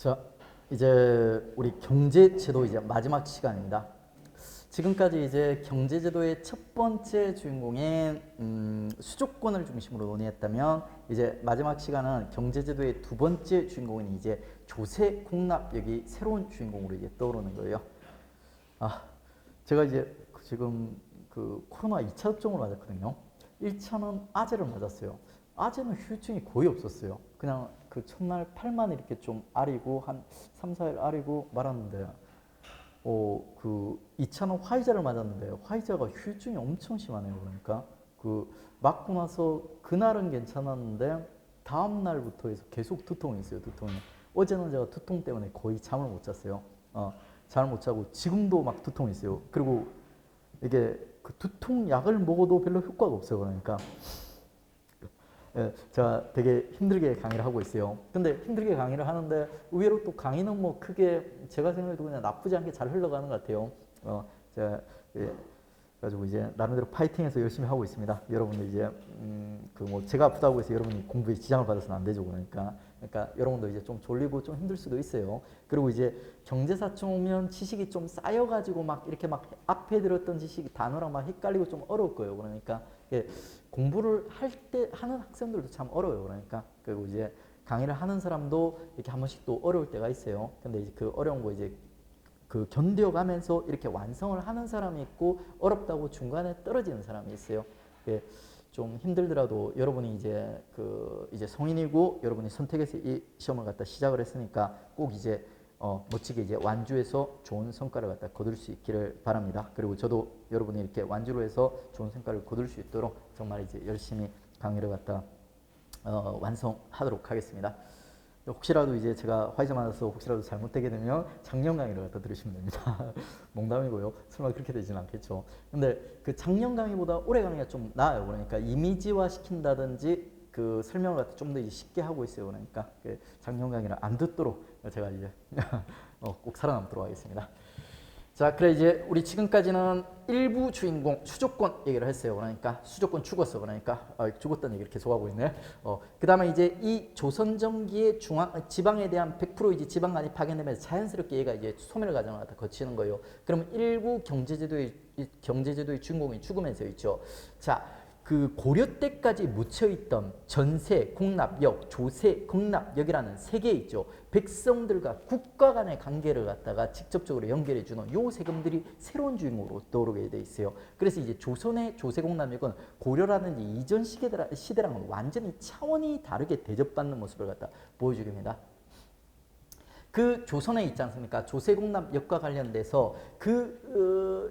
자, 이제 우리 경제제도 이제 마지막 시간입니다. 지금까지 이제 경제제도의 첫 번째 주인공인 수조권을 중심으로 논의했다면 이제 마지막 시간은 경제제도의 두 번째 주인공인 이제 조세 공납력이 새로운 주인공으로 이제 떠오르는 거예요. 제가 이제 지금 그 코로나 2차 접종을 맞았거든요. 1차는 아재를 맞았어요. 아재는 후유증이 거의 없었어요. 그냥 그 첫날 팔만 이렇게 좀 아리고 한 3, 4일 아리고 말았는데 그 2차는 화이자를 맞았는데 화이자가 후유증이 엄청 심하네요. 그러니까 그 맞고 나서 그날은 괜찮았는데 다음 날부터 해서 계속 두통이 있어요. 두통이. 어제는 제가 두통 때문에 거의 잠을 못 잤어요. 잠을 못 자고 지금도 막 두통이 있어요. 그리고 이게 그 두통 약을 먹어도 별로 효과가 없어요. 그러니까 제가 되게 힘들게 강의를 하고 있어요. 근데 힘들게 강의를 하는데 의외로 또 강의는 뭐 크게 제가 생각해도 그냥 나쁘지 않게 잘 흘러가는 것 같아요. 제가 가지고 이제 나름대로 파이팅해서 열심히 하고 있습니다. 여러분들 이제 그 뭐 제가 아프다고 해서 여러분이 공부에 지장을 받아서는 안 되죠. 그러니까 여러분도 이제 좀 졸리고 좀 힘들 수도 있어요. 그리고 이제 경제사청 오면 지식이 좀 쌓여가지고 막 이렇게 막 앞에 들었던 지식이 단어랑 막 헷갈리고 좀 어려울 거예요. 그러니까 공부를 할 때 하는 학생들도 참 어려워요. 그러니까 그리고 이제 강의를 하는 사람도 이렇게 한 번씩 또 어려울 때가 있어요. 근데 이제 그 어려운 거 이제 그 견뎌가면서 이렇게 완성을 하는 사람이 있고 어렵다고 중간에 떨어지는 사람이 있어요. 좀 힘들더라도 여러분이 이제 성인이고 여러분이 선택해서 이 시험을 갖다 시작을 했으니까 꼭 이제 멋지게 이제 완주해서 좋은 성과를 갖다 거둘 수 있기를 바랍니다. 그리고 저도 여러분이 이렇게 완주로 해서 좋은 성과를 거둘 수 있도록 정말 이제 열심히 강의를 갖다 완성하도록 하겠습니다. 혹시라도 이제 제가 화이자 맞아서 혹시라도 잘못되게 되면 작년 강의를 갖다 들으시면 됩니다. 농담이고요. 설마 그렇게 되진 않겠죠. 근데 그 작년 강의보다 올해 강의가 좀 나아요. 그러니까 이미지화 시킨다든지 그 설명을 갖다 좀 더 쉽게 하고 있어요. 그러니까 작년 강의를 안 듣도록 제가 이제 꼭 살아남도록 하겠습니다. 자, 그래 이제 우리 지금까지는 일부 주인공 수조권 얘기를 했어요. 그러니까 수조권 죽었어. 그러니까 죽었다는 얘기를 계속하고 있네. 그 다음에 이제 이 조선전기의 지방에 대한 100% 이제 지방간이 파견되면서 자연스럽게 얘가 이제 소멸 과정을 갖다 거치는 거예요. 그러면 일부 경제제도의 주인공이 죽으면서 있죠. 자, 그 고려 때까지 묻혀있던 전세, 공납역, 조세, 공납역이라는 세 개 있죠. 백성들과 국가 간의 관계를 갖다가 직접적으로 연결해주는 요 세금들이 새로운 주인공으로 떠오르게 돼 있어요. 그래서 이제 조선의 조세, 공납역은 고려라든지 이전 시대랑은 완전히 차원이 다르게 대접받는 모습을 갖다 보여주게 됩니다. 그 조선에 있지 않습니까? 조세공납역과 관련돼서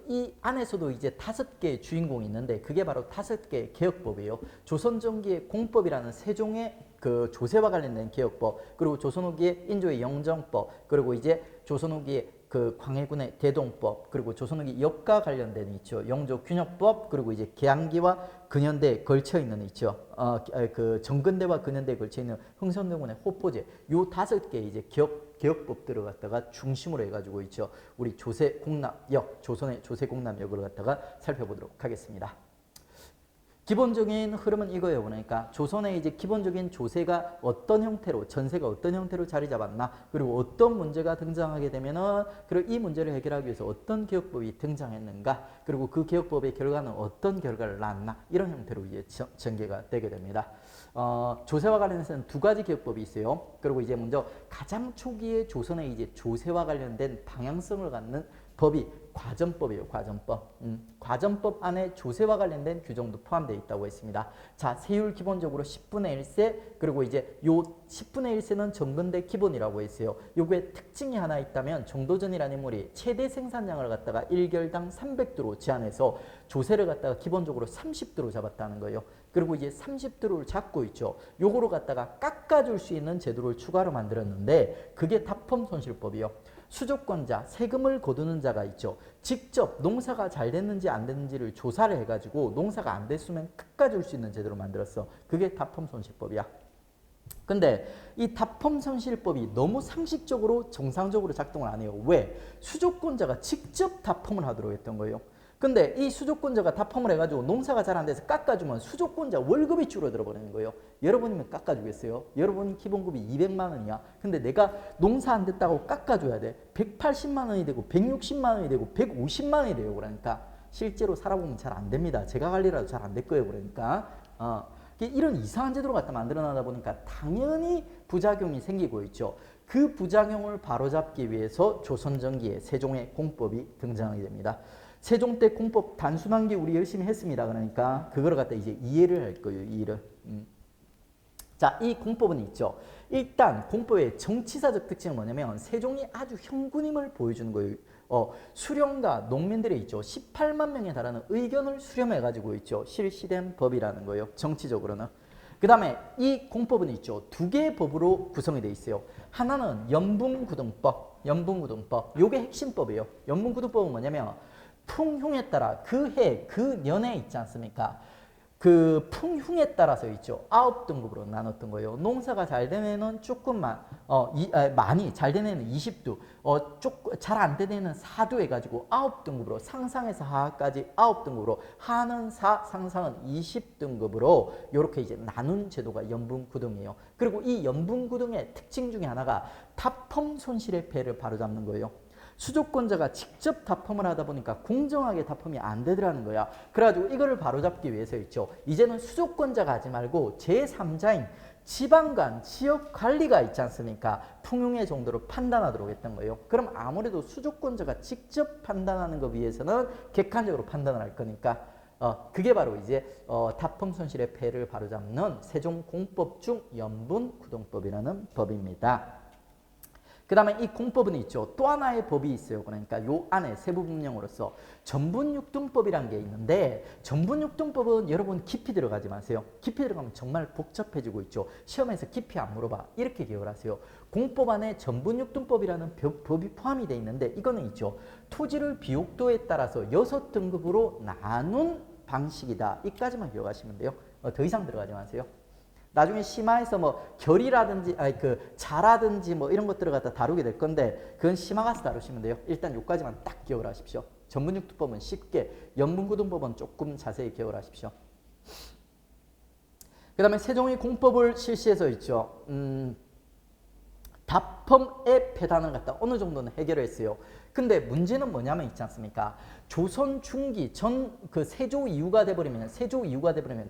이 안에서도 이제 5개의 주인공이 있는데 그게 바로 5개의 개혁법이에요. 조선전기의 공법이라는 세종의 그 조세와 관련된 개혁법, 그리고 조선 후기의 인조의 영정법, 그리고 이제 조선 후기의 그 광해군의 대동법, 그리고 조선 후기 역과 관련된 있죠. 영조균역법, 그리고 이제 계양기와 근현대에 걸쳐 있는 있죠. 그 정근대와 근현대에 걸쳐 있는 흥선대군의 호포제. 요 5개 이제 개혁법들을 갖다가 중심으로 해가지고 있죠. 우리 조세공납역, 조선의 조세공납역을 갖다가 살펴보도록 하겠습니다. 기본적인 흐름은 이거예요. 그러니까 조선의 이제 기본적인 조세가 어떤 형태로, 전세가 어떤 형태로 자리 잡았나, 그리고 어떤 문제가 등장하게 되면은, 그리고 이 문제를 해결하기 위해서 어떤 개혁법이 등장했는가, 그리고 그 개혁법의 결과는 어떤 결과를 낳았나, 이런 형태로 이제 전개가 되게 됩니다. 조세와 관련해서는 2가지 개혁법이 있어요. 그리고 이제 먼저 가장 초기에 조선의 이제 조세와 관련된 방향성을 갖는 법이 과전법이에요. 과전법. 과전법 안에 조세와 관련된 규정도 포함되어 있다고 했습니다. 자, 세율 기본적으로 10분의 1세, 그리고 이제 요 10분의 1세는 정근대 기본이라고 했어요. 요게 특징이 하나 있다면 정도전이라는 인물이 최대 생산량을 갖다가 1결당 300도로 제한해서 조세를 갖다가 기본적으로 30도로 잡았다는 거예요. 그리고 이제 30도를 잡고 있죠. 요거로 갖다가 깎아줄 수 있는 제도를 추가로 만들었는데 그게 다펌손실법이요. 수조권자, 세금을 거두는 자가 있죠. 직접 농사가 잘 됐는지 안 됐는지를 조사를 해가지고 농사가 안 됐으면 깎아줄 수 있는 제도를 만들었어. 그게 다펌손실법이야. 근데 이 다펌손실법이 너무 상식적으로 정상적으로 작동을 안 해요. 왜? 수조권자가 직접 다펌을 하도록 했던 거예요. 근데 이 수조권자가 답펌을 해가지고 농사가 잘 안 돼서 깎아주면 수조권자 월급이 줄어들어 버리는 거예요. 여러분이면 깎아주겠어요? 여러분 기본급이 200만 원이야. 근데 내가 농사 안 됐다고 깎아줘야 돼. 180만 원이 되고 160만 원이 되고 150만 원이 돼요. 그러니까 실제로 살아보면 잘 안 됩니다. 제가 관리라도 잘 안 될 거예요. 그러니까 이런 이상한 제도를 갖다 만들어내다 보니까 당연히 부작용이 생기고 있죠. 그 부작용을 바로잡기 위해서 조선전기에 세종의 공법이 등장하게 됩니다. 세종 때 공법 단순한 게 우리 열심히 했습니다. 그러니까 그걸 갖다 이제 이해를 할 거예요. 이해를. 자, 이 공법은 있죠. 일단 공법의 정치사적 특징은 뭐냐면 세종이 아주 형군임을 보여주는 거예요. 수령과 농민들이 있죠. 18만 명에 달하는 의견을 수렴해 가지고 있죠. 실시된 법이라는 거예요. 정치적으로는. 그 다음에 이 공법은 있죠. 두 개의 법으로 구성이 되어 있어요. 하나는 연분구등법, 연분구등법. 요게 핵심법이에요. 연분구등법은 뭐냐면 풍흉에 따라 그 해, 그 년에 있지 않습니까? 그 풍흉에 따라서 있죠. 9등급으로 나눴던 거예요. 농사가 잘 되면은 조금만, 많이 잘 되는 애는 20두, 잘 안 되는 애는 4두 해가지고 9등급으로 상상에서 하하까지 9등급으로 하는 4, 상상은 20등급으로 이렇게 이제 나눈 제도가 연분구등이에요. 그리고 이 연분구등의 특징 중에 하나가 답펌 손실의 폐해를 바로잡는 거예요. 수조권자가 직접 답펌을 하다 보니까 공정하게 답펌이 안 되더라는 거야. 그래가지고 이거를 바로잡기 위해서 있죠. 이제는 수조권자가 하지 말고 제3자인 지방관, 지역관리가 있지 않습니까? 풍흉의 정도를 판단하도록 했던 거예요. 그럼 아무래도 수조권자가 직접 판단하는 것 위해서는 객관적으로 판단을 할 거니까 그게 바로 이제 답펌 손실의 폐해를 바로잡는 세종공법 중 연분구등법이라는 법입니다. 그 다음에 이 공법은 있죠. 또 하나의 법이 있어요. 그러니까 요 안에 세부분명으로서 전분육등법이라는 게 있는데 전분육등법은 여러분 깊이 들어가지 마세요. 깊이 들어가면 정말 복잡해지고 있죠. 시험에서 깊이 안 물어봐. 이렇게 기억을 하세요. 공법 안에 전분육등법이라는 법이 포함이 되어 있는데 이거는 있죠. 토지를 비옥도에 따라서 6등급으로 나눈 방식이다. 이까지만 기억하시면 돼요. 더 이상 들어가지 마세요. 나중에 심화에서 뭐 결이라든지 자라든지 뭐 이런 것들을 갖다 다루게 될 건데 그건 심화 가서 다루시면 돼요. 일단 요까지만 딱 기억을 하십시오. 전분육등법은 쉽게, 연분구등법은 조금 자세히 기억을 하십시오. 그 다음에 세종이 공법을 실시해서 있죠. 답펌의 폐단을 갖다 어느 정도는 해결을 했어요. 근데 문제는 뭐냐면 있지 않습니까? 조선 중기 전 그 세조 이후가 돼버리면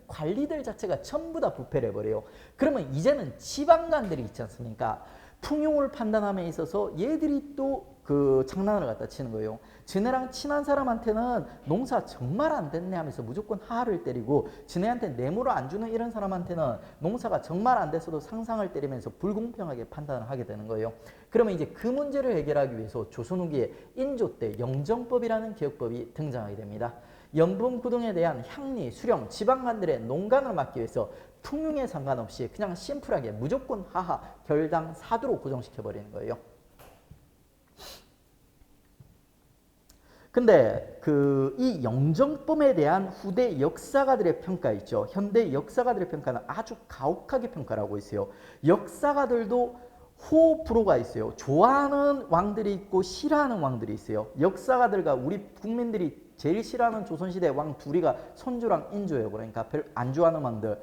관리들 자체가 전부 다 부패를 해버려요. 그러면 이제는 지방관들이 있지 않습니까? 풍용을 판단함에 있어서 얘들이 또 그 장난을 갖다 치는 거예요. 지네랑 친한 사람한테는 농사 정말 안 됐네 하면서 무조건 하하를 때리고 지네한테 뇌물을 안 주는 이런 사람한테는 농사가 정말 안 됐어도 상상을 때리면서 불공평하게 판단을 하게 되는 거예요. 그러면 이제 그 문제를 해결하기 위해서 조선 후기에 인조 때 영정법이라는 개혁법이 등장하게 됩니다. 연분구등에 대한 향리, 수령, 지방관들의 농간을 막기 위해서 풍흉에 상관없이 그냥 심플하게 무조건 하하, 결당, 사두로 고정시켜버리는 거예요. 근데 이 영정법에 대한 후대 역사가들의 평가 있죠. 현대 역사가들의 평가는 아주 가혹하게 평가를 하고 있어요. 역사가들도 호불호가 있어요. 좋아하는 왕들이 있고 싫어하는 왕들이 있어요. 역사가들과 우리 국민들이 제일 싫어하는 조선시대 왕 둘이가 선조랑 인조예요. 그러니까 별로 안 좋아하는 왕들.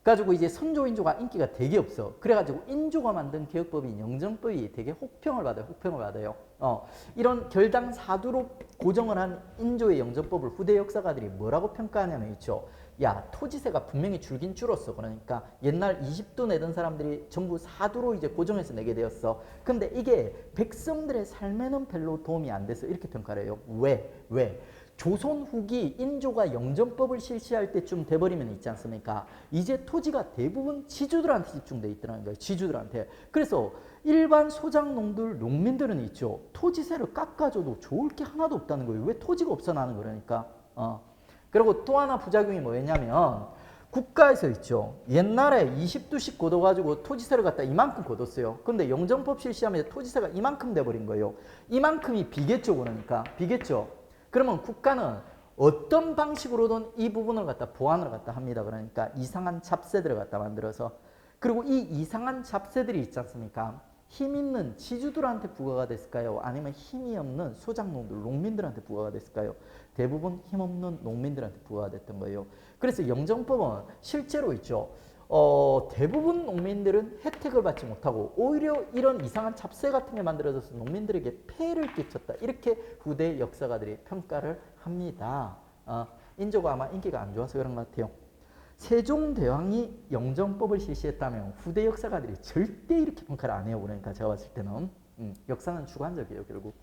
그래가지고 이제 선조, 인조가 인기가 되게 없어. 그래가지고 인조가 만든 개혁법인 영정법이 되게 혹평을 받아요. 이런 결당 사두로 고정을 한 인조의 영정법을 후대 역사가들이 뭐라고 평가하냐면 있죠. 야, 토지세가 분명히 줄긴 줄었어. 그러니까 옛날 20도 내던 사람들이 전부 사두로 이제 고정해서 내게 되었어. 근데 이게 백성들의 삶에는 별로 도움이 안 돼서 이렇게 평가를 해요. 왜? 조선 후기 인조가 영정법을 실시할 때쯤 돼버리면 있지 않습니까? 이제 토지가 대부분 지주들한테 집중돼 있더라는 거예요. 지주들한테. 그래서 일반 소작농들, 농민들은 있죠. 토지세를 깎아줘도 좋을 게 하나도 없다는 거예요. 왜 토지가 없어 나는 거라니까. 그리고 또 하나 부작용이 뭐였냐면 국가에서 있죠. 옛날에 20두씩 걷어가지고 토지세를 갖다 이만큼 걷었어요. 근데 영정법 실시하면서 토지세가 이만큼 돼버린 거예요. 이만큼이 비겠죠. 그러니까 비겠죠. 그러면 국가는 어떤 방식으로든 이 부분을 갖다 보완을 갖다 합니다. 그러니까 이상한 잡세들을 갖다 만들어서. 그리고 이 이상한 잡세들이 있지 않습니까? 힘 있는 지주들한테 부과가 됐을까요? 아니면 힘이 없는 소작농들, 농민들한테 부과가 됐을까요? 대부분 힘없는 농민들한테 부과가 됐던 거예요. 그래서 영정법은 실제로 있죠. 대부분 농민들은 혜택을 받지 못하고 오히려 이런 이상한 잡세 같은 게 만들어져서 농민들에게 폐해를 끼쳤다. 이렇게 후대 역사가들이 평가를 합니다. 인조가 아마 인기가 안 좋아서 그런 것 같아요. 세종대왕이 영정법을 실시했다면 후대 역사가들이 절대 이렇게 평가를 안 해요. 그러니까 제가 봤을 때는 역사는 주관적이에요, 결국.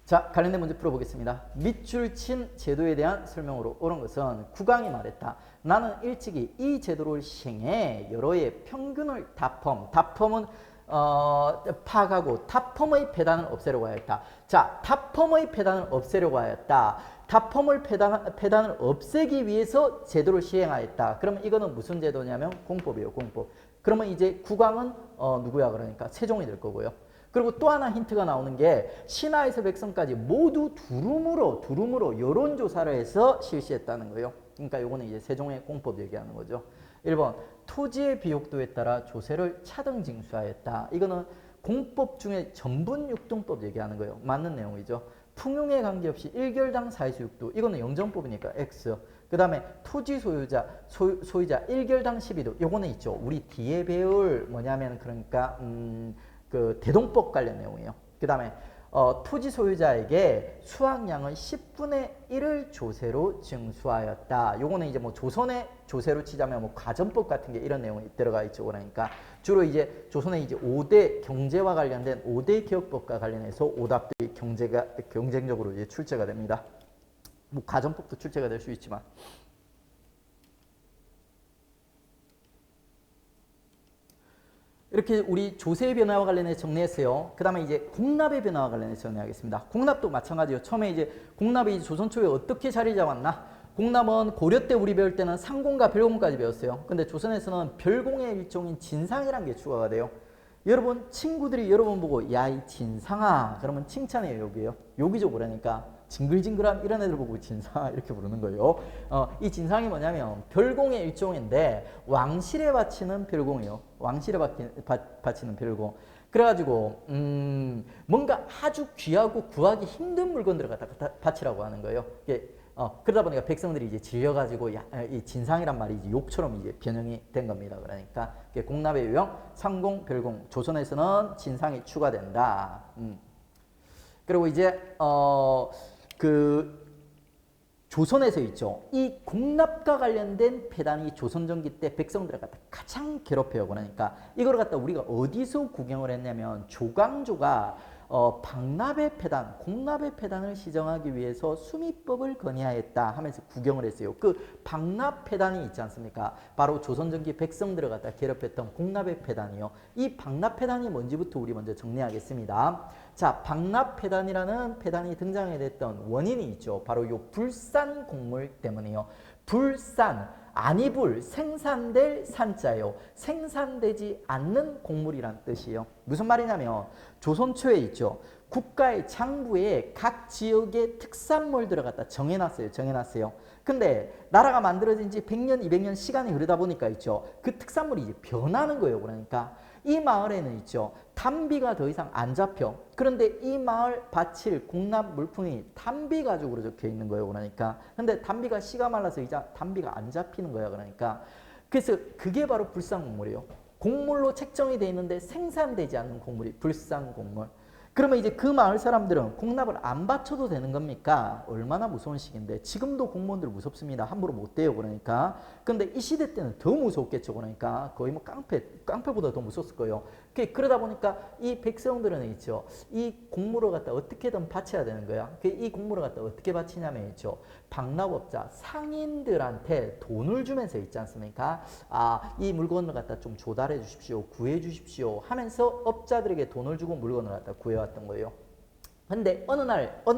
자, 관련된 문제 풀어보겠습니다. 밑줄 친 제도에 대한 설명으로 옳은 것은 국왕이 말했다. 나는 일찍이 이 제도를 시행해 여러의 평균을 다펌은 파악하고 다펌의 폐단을 없애려고 하였다. 자, 다펌의 폐단을 없애려고 하였다. 다펌을 폐단을 없애기 위해서 제도를 시행하였다. 그러면 이거는 무슨 제도냐면 공법이에요, 공법. 그러면 이제 국왕은 누구야? 그러니까 세종이 될 거고요. 그리고 또 하나 힌트가 나오는 게 신하에서 백성까지 모두 두루무로 여론조사를 해서 실시했다는 거예요. 그러니까 요거는 이제 세종의 공법 얘기하는 거죠. 1번 토지의 비옥도에 따라 조세를 차등 징수하였다. 이거는 공법 중에 전분육등법 얘기하는 거예요. 맞는 내용이죠. 풍용에 관계없이 1결당 4에서 6도. 이거는 영정법이니까 X. 그 다음에 토지 소유자 1결당 12도. 요거는 있죠. 우리 뒤에 배울 뭐냐면 그러니까 그 대동법 관련 내용이에요. 그 다음에 토지 소유자에게 수확량의 10분의 1을 조세로 징수하였다. 요거는 이제 뭐 조선의 조세로 치자면 뭐 가전법 같은 게 이런 내용이 들어가 있죠. 그러니까 주로 이제 조선의 이제 5대 경제와 관련된 5대 기업법과 관련해서 오답들이 경쟁적으로 이제 출제가 됩니다. 뭐 가전법도 출제가 될 수 있지만. 이렇게 우리 조세의 변화와 관련해서 정리했어요. 그 다음에 이제 공납의 변화와 관련해서 정리하겠습니다. 공납도 마찬가지예요. 처음에 이제 공납이 조선 초에 어떻게 자리 잡았나? 공납은 고려 때 우리 배울 때는 상공과 별공까지 배웠어요. 근데 조선에서는 별공의 일종인 진상이라는 게 추가가 돼요. 여러분 친구들이 여러분 보고 야 이 진상아 그러면 칭찬이에요, 욕이에요? 욕이죠. 그러니까 징글징글한 이런 애들 보고 진상 이렇게 부르는 거예요. 이 진상이 뭐냐면 별공의 일종인데 왕실에 바치는 별공이요. 왕실에 바치는 별공. 그래가지고 뭔가 아주 귀하고 구하기 힘든 물건들을 갖다 바치라고 하는 거예요. 그러다 보니까 백성들이 이제 질려가지고 이 진상이란 말이 이제 욕처럼 이제 변형이 된 겁니다. 그러니까 공납의 유형, 상공, 별공. 조선에서는 진상이 추가된다. 그리고 이제 조선에서 있죠. 이 공납과 관련된 폐단이 조선전기 때 백성들을 갖다 가장 괴롭혀요. 그러니까 이걸 갖다 우리가 어디서 구경을 했냐면 조광조가 방납의 폐단, 공납의 폐단을 시정하기 위해서 수미법을 건의하였다 하면서 구경을 했어요. 그 방납 폐단이 있지 않습니까? 바로 조선전기 백성들을 갖다 괴롭혔던 공납의 폐단이요. 이 방납 폐단이 뭔지부터 우리 먼저 정리하겠습니다. 자, 방납 폐단이라는 폐단이 등장하게 됐던 원인이 있죠. 바로 요 불산 곡물 때문이요. 불산, 아니불, 생산될 산자요. 생산되지 않는 곡물이란 뜻이에요. 무슨 말이냐면 조선 초에 있죠. 국가의 장부에 각 지역의 특산물들을 갖다 정해놨어요. 근데 나라가 만들어진 지 100년, 200년 시간이 흐르다 보니까 있죠. 그 특산물이 이제 변하는 거예요. 그러니까 이 마을에는 있죠. 단비가 더 이상 안 잡혀. 그런데 이 마을 바칠 공납 물품이 단비 가죽으로 적혀 있는 거예요. 그러니까. 근데 단비가 씨가 말라서 이제 단비가 안 잡히는 거야. 그러니까. 그래서 그게 바로 불산곡물이에요. 곡물로 책정이 돼 있는데 생산되지 않는 곡물이 불산곡물. 그러면 이제 그 마을 사람들은 공납을 안 바쳐도 되는 겁니까? 얼마나 무서운 시기인데. 지금도 공무원들 무섭습니다. 함부로 못 돼요. 그러니까. 근데 이 시대 때는 더 무섭겠죠. 그러니까 거의 뭐 깡패보다 더 무섭을 거예요. 그러다 보니까 이 백성들은 있죠. 이 곡물을 갖다 어떻게든 바쳐야 되는 거야. 이 곡물을 갖다 어떻게 바치냐면 있죠. 방납업자 상인들한테 돈을 주면서 있지 않습니까? 이 물건을 갖다 좀 조달해 주십시오. 구해 주십시오. 하면서 업자들에게 돈을 주고 물건을 갖다 구해왔던 거예요. 근데 어느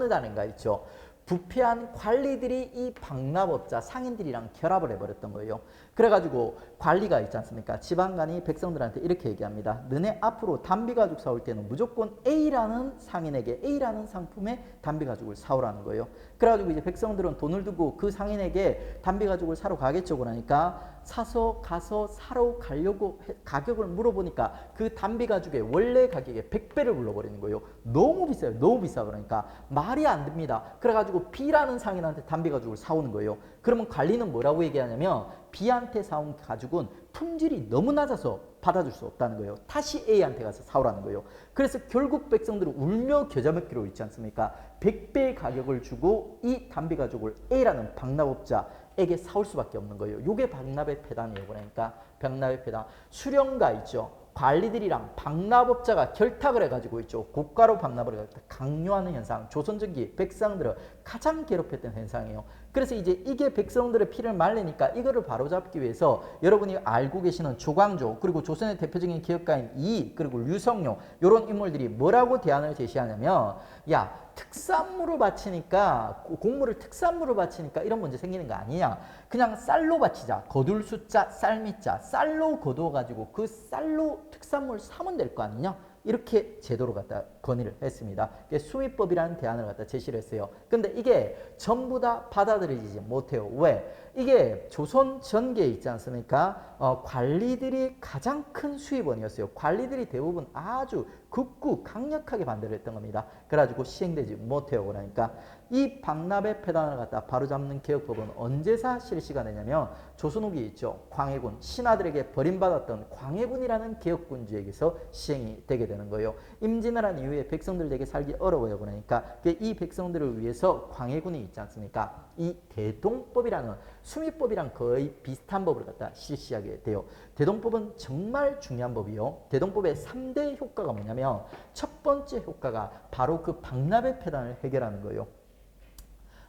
날인가 있죠. 부패한 관리들이 이 방납업자 상인들이랑 결합을 해버렸던 거예요. 그래가지고 관리가 있지 않습니까? 지방간이 백성들한테 이렇게 얘기합니다. 너네 앞으로 단비가죽 사올 때는 무조건 A라는 상인에게 A라는 상품의 단비가죽을 사오라는 거예요. 그래가지고 이제 백성들은 돈을 두고 그 상인에게 단비가죽을 사러 가겠죠. 그러니까 사서 가서 사러 가려고 가격을 물어보니까 그 단비 가죽의 원래 가격의 100배를 불러버리는 거예요. 너무 비싸요. 너무 비싸. 그러니까 말이 안 됩니다. 그래가지고 B라는 상인한테 단비 가죽을 사오는 거예요. 그러면 관리는 뭐라고 얘기하냐면 B한테 사온 가죽은 품질이 너무 낮아서 받아줄 수 없다는 거예요. 다시 A한테 가서 사오라는 거예요. 그래서 결국 백성들은 울며 겨자 먹기로 있지 않습니까? 100배의 가격을 주고 이 단비 가죽을 A라는 박납업자에게 사올 수밖에 없는 거예요. 이게 박납의 폐단이에요. 그러니까 박납의 폐단. 수령가 있죠. 관리들이랑 박납업자가 결탁을 해가지고 있죠. 고가로 박납을 강요하는 현상. 조선전기 백성들을 가장 괴롭혔던 현상이에요. 그래서 이제 이게 백성들의 피를 말리니까 이거를 바로잡기 위해서 여러분이 알고 계시는 조광조 그리고 조선의 대표적인 기업가인 이 그리고 류성룡 이런 인물들이 뭐라고 대안을 제시하냐면 야 특산물을 바치니까 곡물을 특산물을 바치니까 이런 문제 생기는 거 아니냐. 그냥 쌀로 바치자. 거둘 숫자 쌀미자 쌀로 거두어가지고 그 쌀로 특산물 사면 될 거 아니냐. 이렇게 제도를 갖다 건의를 했습니다. 수미법이라는 대안을 갖다 제시를 했어요. 근데 이게 전부 다 받아들이지 못해요. 왜? 이게 조선 전기에 있지 않습니까? 관리들이 가장 큰 수입원이었어요. 관리들이 대부분 아주 극구 강력하게 반대를 했던 겁니다. 그래가지고 시행되지 못해요. 그러니까 이 박납의 폐단을 갖다 바로잡는 개혁법은 언제사 실시가 되냐면 조선 후기 있죠. 광해군, 신하들에게 버림받았던 광해군이라는 개혁군주에게서 시행이 되게 되는 거예요. 임진왜란 이후에 백성들에게 살기 어려워요. 그러니까 이 백성들을 위해서 광해군이 있지 않습니까? 이 대동법이라는 수미법이랑 거의 비슷한 법을 갖다 실시하게 돼요. 대동법은 정말 중요한 법이요. 대동법의 3대 효과가 뭐냐면 첫 번째 효과가 바로 그 박납의 폐단을 해결하는 거예요.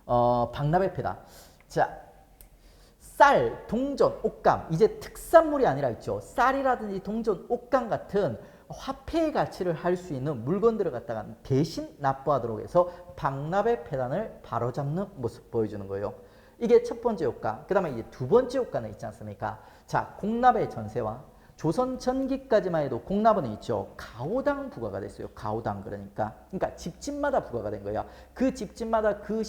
박납의 폐단. 자, 쌀, 동전, 옷감. 이제 특산물이 아니라 있죠. 쌀이라든지 동전, 옷감 같은 화폐의 가치를 할 수 있는 물건들을 갖다가 대신 납부하도록 해서 박납의 폐단을 바로잡는 모습 보여주는 거예요. 이게 첫 번째 효과. 그 다음에 이제 두 번째 효과는 있지 않습니까? 자, 공납의 전세와 조선 전기까지만 해도 공납은 있죠. 가오당 부과가 됐어요. 가오당 그러니까 집집마다 부과가 된 거야. 그 집집마다 그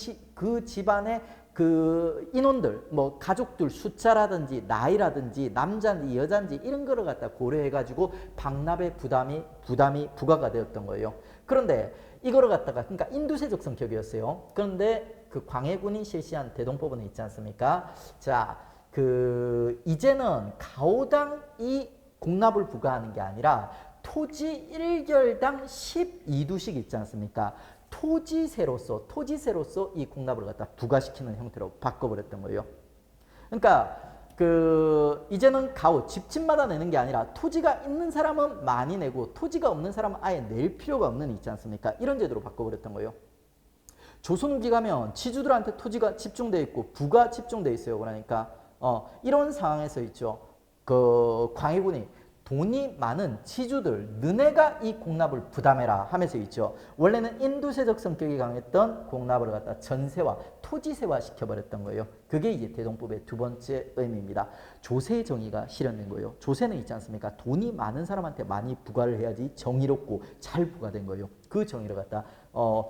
집안의 그 인원들, 뭐 가족들 숫자라든지 나이라든지 남자인지 여자인지 이런 거를 갖다 고려해가지고 박납의 부담이 부과가 되었던 거예요. 그런데 이거를 갖다가 그러니까 인두세적 성격이었어요. 그런데 그 광해군이 실시한 대동법은 있지 않습니까? 자, 이제는 가오당이 공납을 부과하는 게 아니라 토지 1결당 12두씩 있지 않습니까? 토지세로서 이 공납을 갖다 부과시키는 형태로 바꿔버렸던 거예요. 그러니까 이제는 집집마다 내는 게 아니라 토지가 있는 사람은 많이 내고 토지가 없는 사람은 아예 낼 필요가 없는 있지 않습니까? 이런 제도로 바꿔버렸던 거예요. 조선 후기 가면 지주들한테 토지가 집중되어 있고 부가 집중되어 있어요. 그러니까 이런 상황에서 있죠. 광해군이 돈이 많은 지주들 너네가 이 공납을 부담해라 하면서 있죠. 원래는 인두세적 성격이 강했던 공납을 갖다 전세와 토지세화 시켜버렸던 거예요. 그게 이제 대동법의 두 번째 의미입니다. 조세 정의가 실현된 거예요. 조세는 있지 않습니까? 돈이 많은 사람한테 많이 부과를 해야지 정의롭고 잘 부과된 거예요. 그 정의를 갖다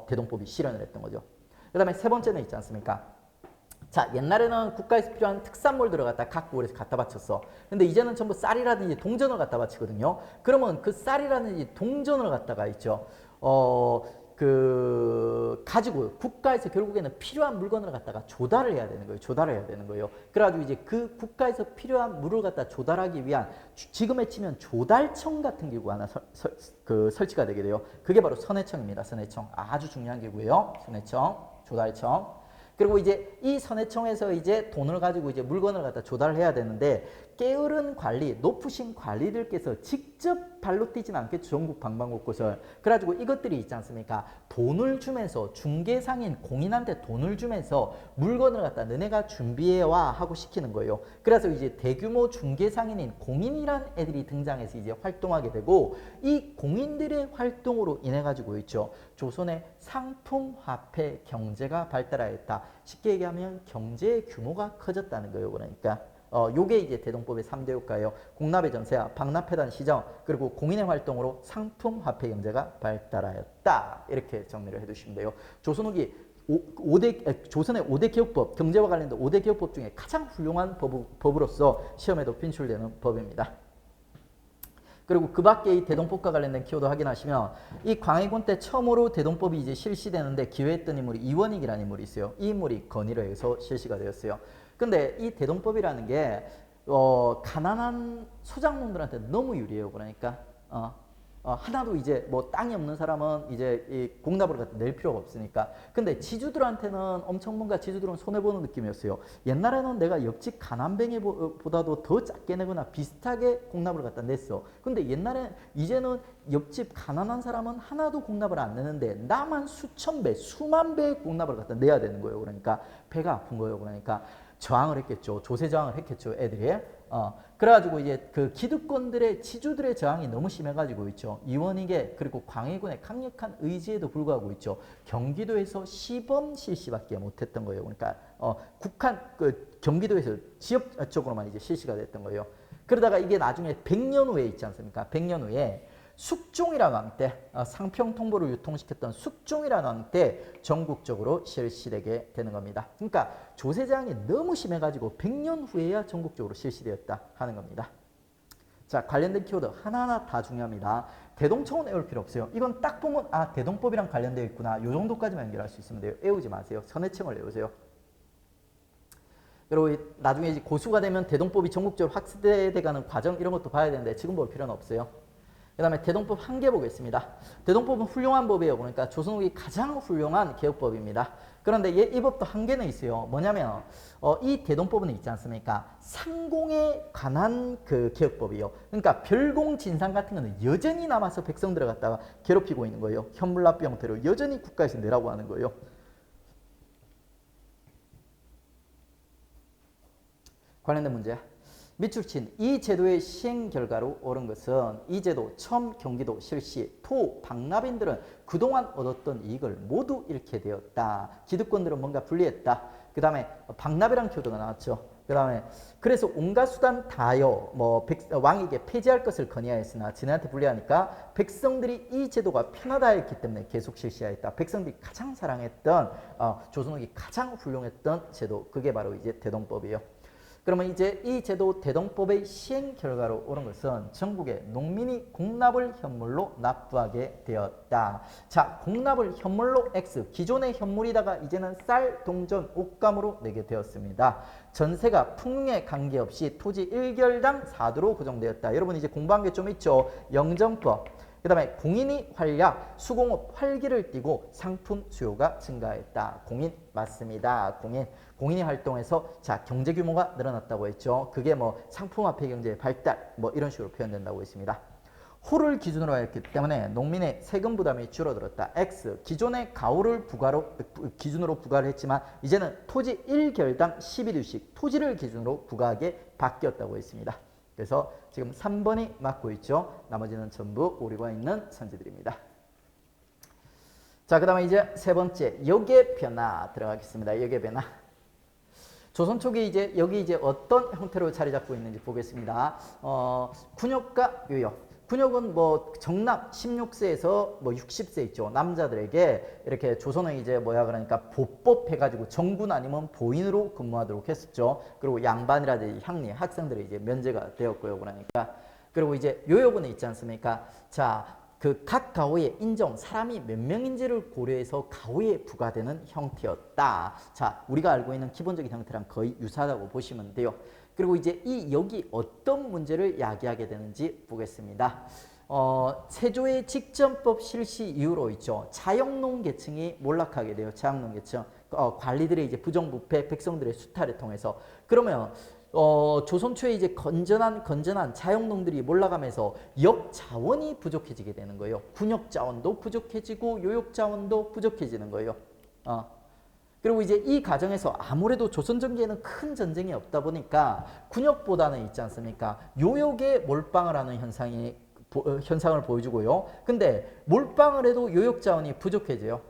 대동법이 실현을 했던 거죠. 그 다음에 세 번째는 있지 않습니까? 자, 옛날에는 국가에서 필요한 특산물들을 갖다 각 구에서 갖다 바쳤어. 근데 이제는 전부 쌀이라든지 동전을 갖다 바치거든요. 그러면 그 쌀이라든지 동전을 갖다가 있죠. 가지고 국가에서 결국에는 필요한 물건을 갖다가 조달을 해야 되는 거예요. 조달을 해야 되는 거예요. 그래가지고 이제 그 국가에서 필요한 물을 갖다 조달하기 위한 지금에 치면 조달청 같은 기구가 하나 설치가 되게 돼요. 그게 바로 선해청입니다. 선해청. 아주 중요한 기구예요. 선해청, 조달청. 그리고 이제 이 선해청에서 이제 돈을 가지고 이제 물건을 갖다 조달을 해야 되는데 게으른 관리, 높으신 관리들께서 직접 발로 뛰진 않겠죠. 전국 방방곳곳을. 그래가지고 이것들이 있지 않습니까? 돈을 주면서 중개상인 공인한테 돈을 주면서 물건을 갖다 너네가 준비해와 하고 시키는 거예요. 그래서 이제 대규모 중개상인인 공인이란 애들이 등장해서 이제 활동하게 되고 이 공인들의 활동으로 인해 가지고 있죠. 조선의 상품화폐 경제가 발달하였다. 쉽게 얘기하면 경제의 규모가 커졌다는 거예요. 그러니까 요게 이제 대동법의 3대 효과예요. 공납의 전세와 박납폐단 시정 그리고 공인의 활동으로 상품화폐 경제가 발달하였다. 이렇게 정리를 해두시면 돼요. 조선 후기 조선의 5대 기업법, 경제와 관련된 5대 기업법 중에 가장 훌륭한 법으로서 시험에도 빈출되는 법입니다. 그리고 그 밖에 이 대동법과 관련된 키워드 확인하시면 이 광해군 때 처음으로 대동법이 이제 실시되는데 기여했던 인물이 이원익이라는 인물이 있어요. 이 인물이 건의를 해서 실시가 되었어요. 근데 이 대동법이라는 게 가난한 소작농들한테 너무 유리해요. 그러니까 하나도 이제 뭐 땅이 없는 사람은 이제 이 공납을 갖다 낼 필요가 없으니까. 근데 지주들한테는 엄청 뭔가 지주들은 손해보는 느낌이었어요. 옛날에는 내가 옆집 가난뱅이보다도 더 작게 내거나 비슷하게 공납을 갖다 냈어. 근데 옛날에 이제는 옆집 가난한 사람은 하나도 공납을 안 내는데 나만 수천 배, 수만 배의 공납을 갖다 내야 되는 거예요. 그러니까 배가 아픈 거예요. 그러니까 저항을 했겠죠. 조세 저항을 했겠죠. 애들이. 그래가지고 이제 그 기득권들의 지주들의 저항이 너무 심해가지고 있죠. 이원익의 그리고 광해군의 강력한 의지에도 불구하고 있죠. 경기도에서 시범 실시밖에 못했던 거예요. 그러니까 국한 그 경기도에서 지역 쪽으로만 이제 실시가 됐던 거예요. 그러다가 이게 나중에 100년 후에 있지 않습니까? 100년 후에 숙종이라는 왕 때 상평 통보를 유통시켰던 숙종이라는 왕 때 전국적으로 실시되게 되는 겁니다. 그러니까 조세저항이 너무 심해가지고 100년 후에야 전국적으로 실시되었다 하는 겁니다. 자, 관련된 키워드 하나하나 다 중요합니다. 대동청은 외울 필요 없어요. 이건 딱 보면 대동법이랑 관련되어 있구나. 이 정도까지만 연결할 수 있으면 돼요. 외우지 마세요. 선해청을 외우세요. 그리고 나중에 이제 고수가 되면 대동법이 전국적으로 확대돼가는 과정 이런 것도 봐야 되는데 지금 볼 필요는 없어요. 그 다음에 대동법 한계 보겠습니다. 대동법은 훌륭한 법이에요. 그러니까 조선 후기 가장 훌륭한 개혁법입니다. 그런데 이 법도 한계는 있어요. 뭐냐면 이 대동법은 있지 않습니까? 상공에 관한 그 개혁법이요. 그러니까 별공 진상 같은 거는 여전히 남아서 백성들을 갖다가 괴롭히고 있는 거예요. 현물납부 형태로 여전히 국가에서 내라고 하는 거예요. 관련된 문제. 밑줄친 이 제도의 시행 결과로 옳은 것은 이 제도 처음 경기도 실시 토 박납인들은 그동안 얻었던 이익을 모두 잃게 되었다. 기득권들은 뭔가 불리했다. 그 다음에 박납이라는 키워드가 나왔죠. 그 다음에 그래서 온갖 수단 다하여 왕에게 폐지할 것을 건의하였으나 지네한테 불리하니까 백성들이 이 제도가 편하다 했기 때문에 계속 실시하였다. 백성들이 가장 사랑했던 조선 후기 가장 훌륭했던 제도, 그게 바로 이제 대동법이에요. 그러면 이제 이 제도 대동법의 시행 결과로 옳은 것은 전국의 농민이 공납을 현물로 납부하게 되었다. 자, 공납을 현물로 X, 기존의 현물이다가 이제는 쌀, 동전, 옷감으로 내게 되었습니다. 전세가 풍에 관계없이 토지 1결당 4도로 고정되었다. 여러분 이제 공부한 게 좀 있죠. 영정법. 그 다음에 공인이 활약, 수공업 활기를 띠고 상품 수요가 증가했다. 공인 맞습니다. 공인이 활동해서 자 경제 규모가 늘어났다고 했죠. 그게 뭐 상품화폐 경제의 발달 뭐 이런 식으로 표현된다고 했습니다. 호를 기준으로 했기 때문에 농민의 세금 부담이 줄어들었다. X 기존의 가오를 기준으로 부과를 했지만 이제는 토지 1결당 11유씩 토지를 기준으로 부과하게 바뀌었다고 했습니다. 그래서 지금 3번이 맞고 있죠. 나머지는 전부 오류가 있는 선지들입니다. 자, 그 다음에 이제 세 번째 역의 변화 들어가겠습니다. 역의 변화. 조선 초기 이제 여기 이제 어떤 형태로 자리 잡고 있는지 보겠습니다. 군역과 요역. 군역은 뭐 정남 16세에서 뭐 60세 있죠. 남자들에게 이렇게 조선은 이제 그러니까 보법 해가지고 정군 아니면 보인으로 근무하도록 했었죠. 그리고 양반이라든지 향리 학생들이 이제 면제가 되었고요. 그러니까 그리고 이제 요역은 있지 않습니까? 자, 그 각 가오의 인정 사람이 몇 명인지를 고려해서 가오에 부과되는 형태였다. 자, 우리가 알고 있는 기본적인 형태랑 거의 유사하다고 보시면 돼요. 그리고 이제 이 여기 어떤 문제를 야기하게 되는지 보겠습니다. 세조의 직전법 실시 이후로 있죠. 자영농 계층이 몰락하게 돼요. 자영농 계층. 관리들의 이제 부정부패, 백성들의 수탈을 통해서. 그러면 조선 초에 이제 건전한 자영농들이 몰락하면서 역자원이 부족해지게 되는 거예요. 군역 자원도 부족해지고 요역 자원도 부족해지는 거예요. 그리고 이제 이 과정에서 아무래도 조선 전기에는 큰 전쟁이 없다 보니까 군역보다는 있지 않습니까? 요역에 몰빵을 하는 현상을 보여주고요. 근데 몰빵을 해도 요역 자원이 부족해져요.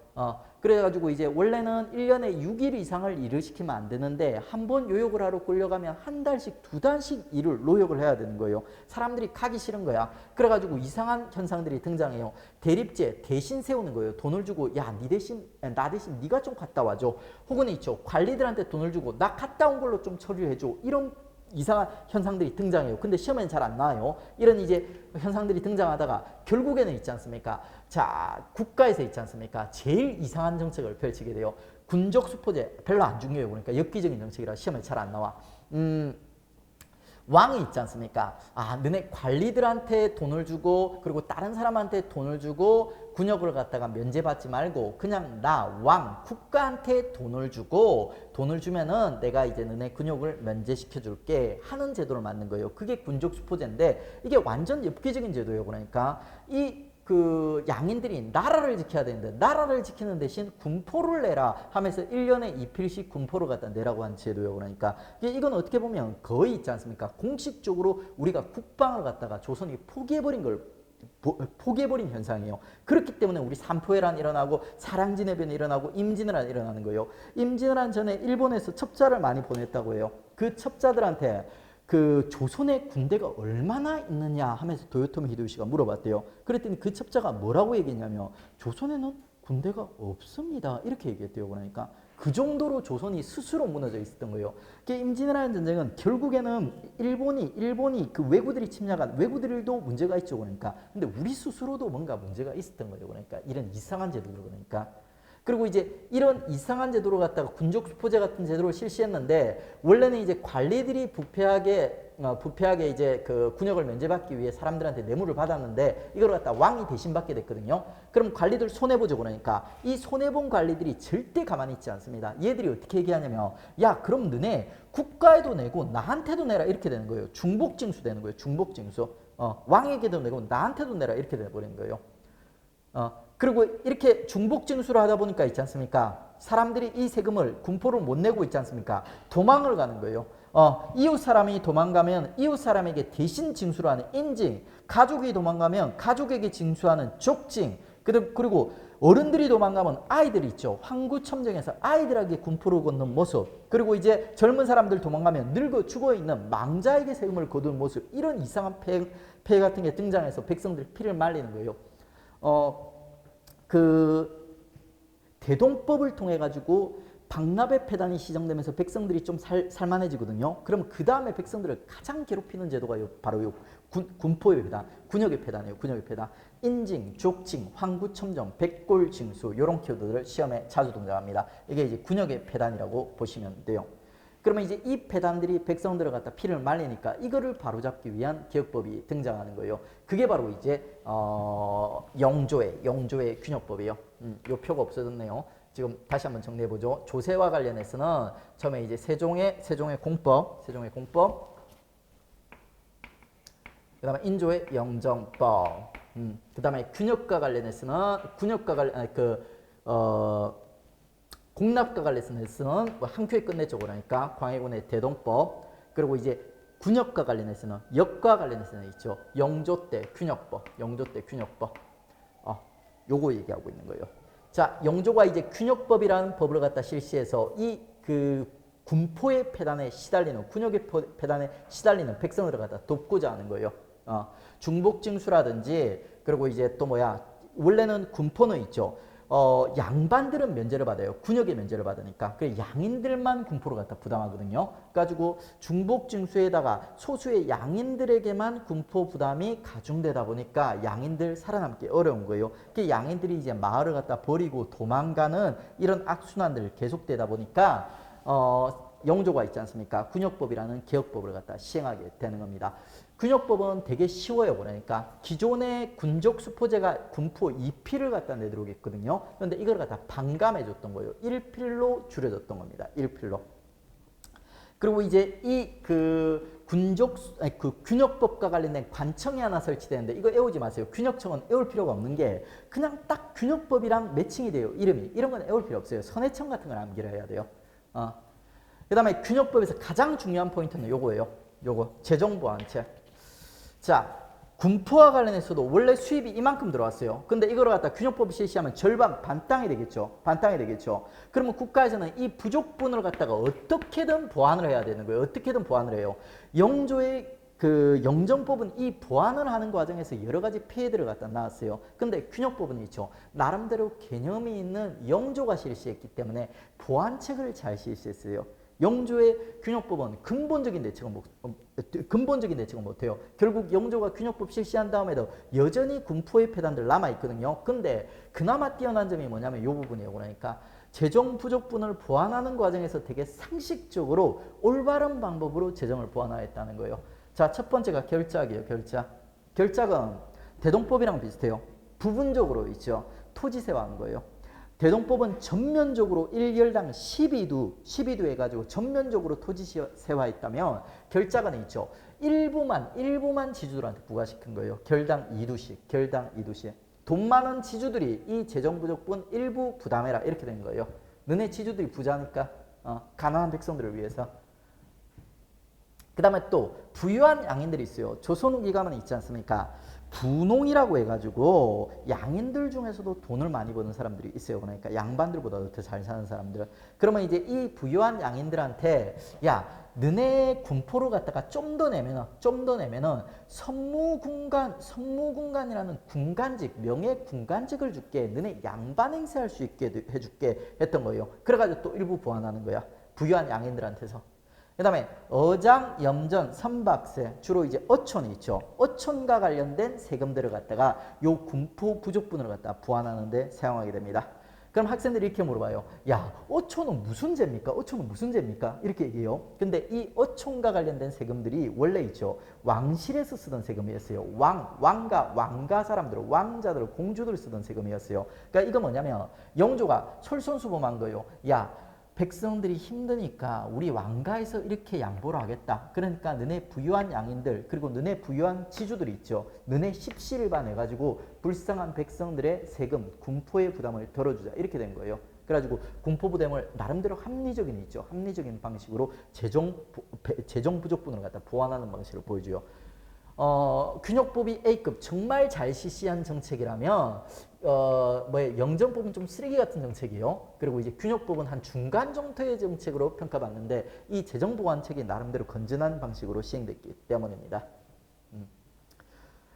그래가지고 이제 원래는 1년에 6일 이상을 일을 시키면 안 되는데 한 번 요역을 하러 끌려가면 한 달씩 2달씩 일을 노역을 해야 되는 거예요. 사람들이 가기 싫은 거야. 그래가지고 이상한 현상들이 등장해요. 대립제 대신 세우는 거예요. 돈을 주고 야, 니 대신 나 대신 네가 좀 갔다 와줘. 혹은 있죠. 관리들한테 돈을 주고 나 갔다 온 걸로 좀 처리해줘. 이런 이상한 현상들이 등장해요. 근데 시험에는 잘 안 나와요. 이런 이제 현상들이 등장하다가 결국에는 있지 않습니까? 자, 국가에서 있지 않습니까? 제일 이상한 정책을 펼치게 돼요. 군적 수포제 별로 안 중요해요. 그러니까 엽기적인 정책이라 시험에 잘 안 나와. 왕이 있지 않습니까? 너네 관리들한테 돈을 주고 그리고 다른 사람한테 돈을 주고 군역을 갖다가 면제받지 말고 그냥 나 왕 국가한테 돈을 주고 돈을 주면은 내가 이제 너네 군역을 면제시켜 줄게 하는 제도를 만든 거예요. 그게 군족 수포제인데 이게 완전 엽기적인 제도예요. 그러니까 그 양인들이 나라를 지켜야 되는데 나라를 지키는 대신 군포를 내라 하면서 1년에 2필씩 군포를 갖다 내라고 한 제도예요. 그러니까 이건 어떻게 보면 거의 있지 않습니까? 공식적으로 우리가 국방을 갖다가 조선이 포기해버린 현상이에요. 그렇기 때문에 우리 삼포해란 일어나고 사량진해변이 일어나고 임진왜란 일어나는 거예요. 임진왜란 전에 일본에서 첩자를 많이 보냈다고 해요. 그 첩자들한테 그 조선의 군대가 얼마나 있느냐 하면서 도요토미 히데요시가 물어봤대요. 그랬더니 그 첩자가 뭐라고 얘기했냐면 조선에는 군대가 없습니다. 이렇게 얘기했대요. 그러니까 그 정도로 조선이 스스로 무너져 있었던 거예요. 임진왜란 전쟁은 결국에는 일본이 그 왜구들이 침략한 왜구들도 문제가 있죠. 그러니까 근데 우리 스스로도 뭔가 문제가 있었던 거예요. 그러니까 이런 이상한 제도들 그러니까. 그리고 이제 이런 이상한 제도를 갖다가 군족 수포제 같은 제도를 실시했는데 원래는 이제 관리들이 부패하게 이제 그 군역을 면제받기 위해 사람들한테 뇌물을 받았는데 이걸 갖다 왕이 대신 받게 됐거든요. 그럼 관리들 손해보죠. 그러니까 이 손해본 관리들이 절대 가만히 있지 않습니다. 얘들이 어떻게 얘기하냐면 야, 그럼 너네 국가에도 내고 나한테도 내라 이렇게 되는 거예요. 중복징수 되는 거예요. 중복징수. 왕에게도 내고 나한테도 내라 이렇게 돼버리는 거예요. 그리고 이렇게 중복징수를 하다 보니까 있지 않습니까? 사람들이 이 세금을 군포를 못 내고 있지 않습니까? 도망을 가는 거예요. 이웃 사람이 도망가면 이웃 사람에게 대신 징수를 하는 인징, 가족이 도망가면 가족에게 징수하는 족징, 그리고 어른들이 도망가면 아이들이 있죠. 황구첨정에서 아이들에게 군포를 걷는 모습, 그리고 이제 젊은 사람들 도망가면 늙어 죽어있는 망자에게 세금을 거두는 모습, 이런 이상한 폐해 같은 게 등장해서 백성들 피를 말리는 거예요. 그 대동법을 통해 가지고 박납의 폐단이 시정되면서 백성들이 좀 살만해지거든요. 그러면 그 다음에 백성들을 가장 괴롭히는 제도가 바로 군포의 폐단, 군역의 폐단이에요. 군역의 폐단. 인징, 족징, 황구첨정, 백골징수 이런 키워드들을 시험에 자주 등장합니다. 이게 이제 군역의 폐단이라고 보시면 돼요. 그러면 이제 이 폐단들이 백성들을 갖다 피를 말리니까 이거를 바로잡기 위한 개혁법이 등장하는 거예요. 그게 바로 이제 영조의 균역법이에요. 요 표가 없어졌네요. 지금 다시 한번 정리해 보죠. 조세와 관련해서는 처음에 이제 세종의 공법, 그다음에 인조의 영정법, 그다음에 균역과 관련해서는 공납과 관련해서는 뭐 한 큐에 끝냈죠. 그러니까 광해군의 대동법, 그리고 이제 군역과 관련해서는 역과 관련해서는 있죠. 영조 때 균역법. 요거 얘기하고 있는 거예요. 자, 영조가 이제 균역법이라는 법을 갖다 실시해서 이 그 군포의 폐단에 시달리는 군역의 폐단에 시달리는 백성들을 갖다 돕고자 하는 거예요. 중복징수라든지 그리고 이제 또 원래는 군포는 있죠. 양반들은 면제를 받아요. 군역의 면제를 받으니까. 그 양인들만 군포를 갖다 부담하거든요. 그래가지고 중복징수에다가 소수의 양인들에게만 군포 부담이 가중되다 보니까 양인들 살아남기 어려운 거예요. 그 양인들이 이제 마을을 갖다 버리고 도망가는 이런 악순환들 계속되다 보니까 영조가 있지 않습니까? 군역법이라는 개혁법을 갖다 시행하게 되는 겁니다. 군역법은 되게 쉬워요. 그러니까 기존의 군족 수포제가 군포 2필을 갖다 내도록 했거든요. 그런데 이걸 갖다 반감해 줬던 거예요. 1필로 줄여졌던 겁니다. 1필로. 그리고 이제 그 균역법과 관련된 관청이 하나 설치되는데 이거 애우지 마세요. 균역청은 애울 필요가 없는 게 그냥 딱 균역법이랑 매칭이 돼요. 이름이. 이런 건 애울 필요 없어요. 선해청 같은 걸 암기해야 돼요. 그 다음에 균역법에서 가장 중요한 포인트는 요거예요. 요거 재정보완책. 자, 군포와 관련해서도 원래 수입이 이만큼 들어왔어요. 근데 이거를 갖다 균형법을 실시하면 절반 반땅이 되겠죠. 반땅이 되겠죠. 그러면 국가에서는 이 부족분을 갖다가 어떻게든 보완을 해야 되는 거예요. 어떻게든 보완을 해요. 영조의 그 영정법은 이 보완을 하는 과정에서 여러 가지 폐해들을 갖다 낳았어요. 근데 균형법은 있죠. 나름대로 개념이 있는 영조가 실시했기 때문에 보완책을 잘 실시했어요. 영조의 균형법은 근본적인 대책은 못해요. 결국 영조가 균형법 실시한 다음에도 여전히 군포의 폐단들 남아있거든요. 근데 그나마 뛰어난 점이 뭐냐면 이 부분이에요. 그러니까 재정 부족분을 보완하는 과정에서 되게 상식적으로 올바른 방법으로 재정을 보완하였다는 거예요. 자, 첫 번째가 결작이에요. 결작은 대동법이랑 비슷해요. 부분적으로 있죠. 토지세화한 거예요. 대동법은 전면적으로 1열당 12두 해가지고 전면적으로 토지세화했다면 결작은 있죠. 일부만 지주들한테 부과시킨 거예요. 결당 2두씩. 돈 많은 지주들이 이 재정부족분 일부 부담해라 이렇게 된 거예요. 너네 지주들이 부자니까 가난한 백성들을 위해서. 그 다음에 또 부유한 양인들이 있어요. 조선 후기 가면 있지 않습니까? 분홍이라고 해가지고 양인들 중에서도 돈을 많이 버는 사람들이 있어요. 그러니까 양반들보다도 더 잘 사는 사람들. 그러면 이제 이 부유한 양인들한테 야, 너네 군포를 갖다가 좀 더 내면은 선무군관이라는 군간직, 명예 군간직을 줄게. 너네 양반 행세할 수 있게 해줄게 했던 거예요. 그래가지고 또 일부 보완하는 거야. 부유한 양인들한테서. 그 다음에 어장, 염전, 선박세, 주로 이제 어촌이 있죠. 어촌과 관련된 세금들을 갖다가 요 군포 부족분을 갖다 보완하는 데 사용하게 됩니다. 그럼 학생들이 이렇게 물어봐요. 야, 어촌은 무슨 죄입니까? 이렇게 얘기해요. 근데 이 어촌과 관련된 세금들이 원래 있죠. 왕실에서 쓰던 세금이었어요. 왕가 사람들, 왕자들, 공주들 쓰던 세금이었어요. 그러니까 이거 뭐냐면 영조가 솔선수범한 거예요. 야, 백성들이 힘드니까 우리 왕가에서 이렇게 양보를 하겠다. 그러니까 너네 부유한 양인들 그리고 너네 부유한 지주들이 있죠. 너네 십시일반 해가지고 불쌍한 백성들의 세금, 군포의 부담을 덜어주자. 이렇게 된 거예요. 그래가지고 군포 부담을 나름대로 합리적인 방식으로 재정 부족분을 갖다 보완하는 방식을 보여줘요. 균형법이 A급 정말 잘 실시한 정책이라면 영정법은 좀 쓰레기 같은 정책이에요. 그리고 이제 균형법은 한 중간 정도의 정책으로 평가받는데 이 재정보완책이 나름대로 건전한 방식으로 시행됐기 때문입니다.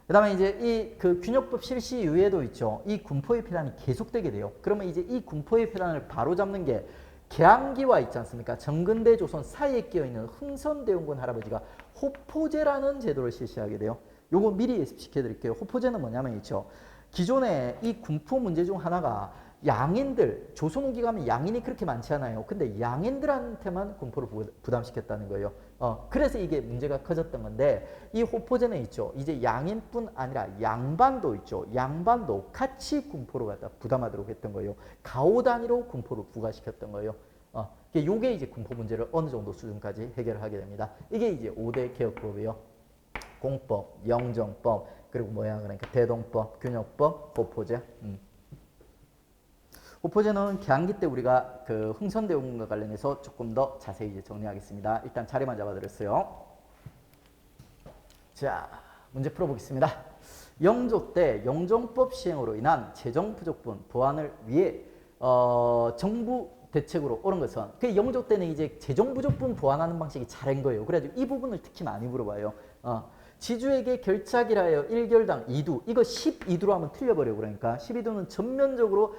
그 다음에 이제 이 그 균형법 실시 이후에도 있죠. 이 군포의 폐단이 계속되게 돼요. 그러면 이제 이 군포의 폐단을 바로잡는 게 개항기와 있지 않습니까? 정근대 조선 사이에 끼어있는 흥선대원군 할아버지가 호포제라는 제도를 실시하게 돼요. 요거 미리 예습시켜 드릴게요. 호포제는 뭐냐면 있죠. 기존에 이 군포 문제 중 하나가 양인들, 조선 후기 가면 양인이 그렇게 많지 않아요. 근데 양인들한테만 군포를 부담시켰다는 거예요. 그래서 이게 문제가 커졌던 건데 이 호포제는 있죠. 이제 양인뿐 아니라 양반도 있죠. 양반도 같이 군포를 갖다 부담하도록 했던 거예요. 가오 단위로 군포를 부과시켰던 거예요. 요게 이제 군포 문제를 어느 정도 수준까지 해결을 하게 됩니다. 이게 이제 5대 개혁법이에요. 공법, 영정법, 그리고 그러니까 대동법, 균형법, 호포제. 호포제는 개항기 때 우리가 그 흥선대원군과 관련해서 조금 더 자세히 이제 정리하겠습니다. 일단 자리만 잡아드렸어요. 자, 문제 풀어보겠습니다. 영조 때 영정법 시행으로 인한 재정 부족분 보완을 위해 정부 대책으로 옳은 것은 그 영조 때는 이제 재정 부족분 보완하는 방식이 잘한 거예요. 그래가지고 이 부분을 특히 많이 물어봐요. 지주에게 결착이라여 1결당 2두 이거 12두로 하면 틀려버려. 그러니까 12두는 전면적으로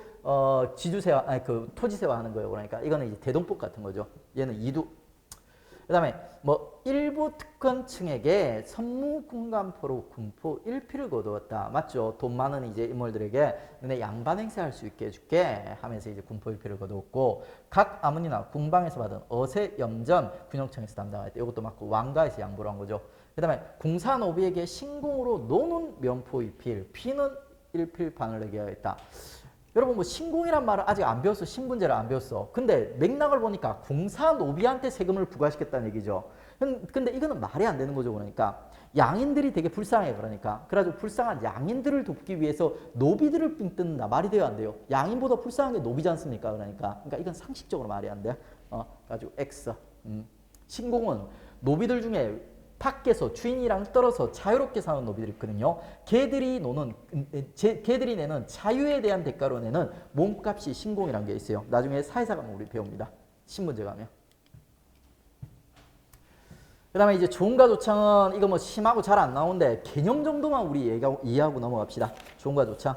지주세화 아니 그 토지세화 하는 거예요. 그러니까 이거는 이제 대동법 같은 거죠. 얘는 2두. 그다음에 일부 특권층에게 선무군간포로 군포 1피를 거두었다. 맞죠? 돈 많은 이제 인물들에게 너네 양반 행세할 수 있게 해줄게 하면서 이제 군포 1피를 거두었고 각 아문이나 궁방에서 받은 어세 염전 군용청에서 담당할 때 이것도 맞고 왕가에서 양보를 한 거죠. 그 다음에 공사노비에게 신공으로 노는 면포 2필, 피는 1필 반을 내게 하였다. 여러분 신공이란 말을 아직 안 배웠어. 신분제를 안 배웠어. 근데 맥락을 보니까 공사노비한테 세금을 부과시켰다는 얘기죠. 근데 이거는 말이 안 되는 거죠. 그러니까 양인들이 되게 불쌍해. 그러니까 그래가지고 불쌍한 양인들을 돕기 위해서 노비들을 삥 뜯는다. 말이 돼요 안 돼요? 양인보다 불쌍한 게 노비지 않습니까? 그러니까 이건 상식적으로 말이 안 돼. 가지고 X. 신공은 노비들 중에 밖에서 주인이랑 떨어서 자유롭게 사는 노비들이 있거든요. 걔들이 내는 자유에 대한 대가로 내는 몸값이 신공이라는 게 있어요. 나중에 사회사 가면 우리 배웁니다. 신문제 가면. 그 다음에 이제 좋은가 조창은 이거 뭐 심하고 잘 안 나오는데 개념 정도만 우리 이해하고 넘어갑시다. 좋은가 조창.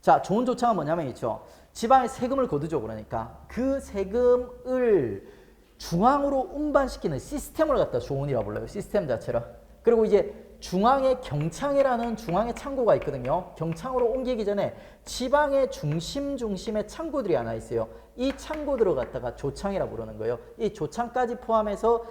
자, 좋은 조창은 뭐냐면 있죠. 지방에 세금을 거두죠. 그러니까 그 세금을 중앙으로 운반시키는 시스템을 갖다 조언이라고 불러요. 시스템 자체를. 그리고 이제 중앙에 경창이라는 중앙에 창고가 있거든요. 경창으로 옮기기 전에 지방의 중심의 창고들이 하나 있어요. 이 창고들을 갖다가 조창이라고 부르는 거예요. 이 조창까지 포함해서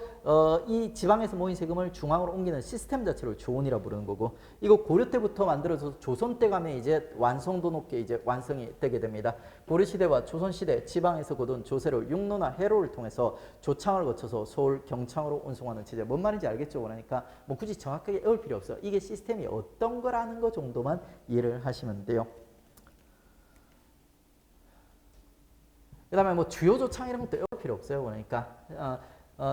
이 지방에서 모인 세금을 중앙으로 옮기는 시스템 자체를 조언이라고 부르는 거고, 이거 고려 때부터 만들어서 조선 때 가면 이제 완성도 높게 이제 완성이 되게 됩니다. 고려 시대와 조선 시대 지방에서 거둔 조세를 육로나 해로를 통해서 조창을 거쳐서 서울 경창으로 운송하는 체제. 뭔 말인지 알겠죠? 그러니까 뭐 굳이 정확하게 외울 필요 없어요. 이게 시스템이 어떤 거라는 거 정도만 이해를 하시면 돼요. 그 다음에 뭐 주요 조창 이런 것도 외울 필요 없어요. 그러니까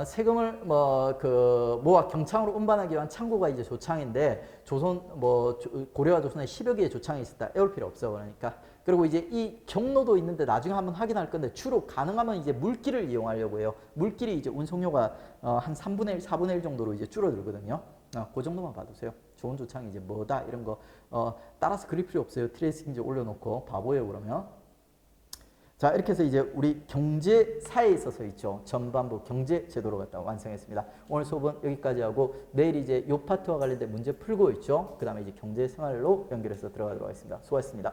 세금을 모아 경창으로 운반하기 위한 창고가 이제 조창인데, 고려와 조선에 10여 개의 조창이 있었다. 외울 필요 없어. 그러니까. 그리고 이제 이 경로도 있는데 나중에 한번 확인할 건데, 주로 가능하면 이제 물길을 이용하려고 해요. 물길이 이제 운송료가 한 3분의 1, 4분의 1 정도로 이제 줄어들거든요. 그 정도만 봐두세요. 좋은 조창이 이제 뭐다 이런 거 따라서 그릴 필요 없어요. 트레이싱 이제 올려놓고 봐보여요. 그러면. 자, 이렇게 해서 이제 우리 경제사에 있어서 있죠. 전반부 경제 제도로 갖다 완성했습니다. 오늘 수업은 여기까지 하고 내일 이제 요 파트와 관련된 문제 풀고 있죠. 그 다음에 이제 경제 생활로 연결해서 들어가도록 하겠습니다. 수고하셨습니다.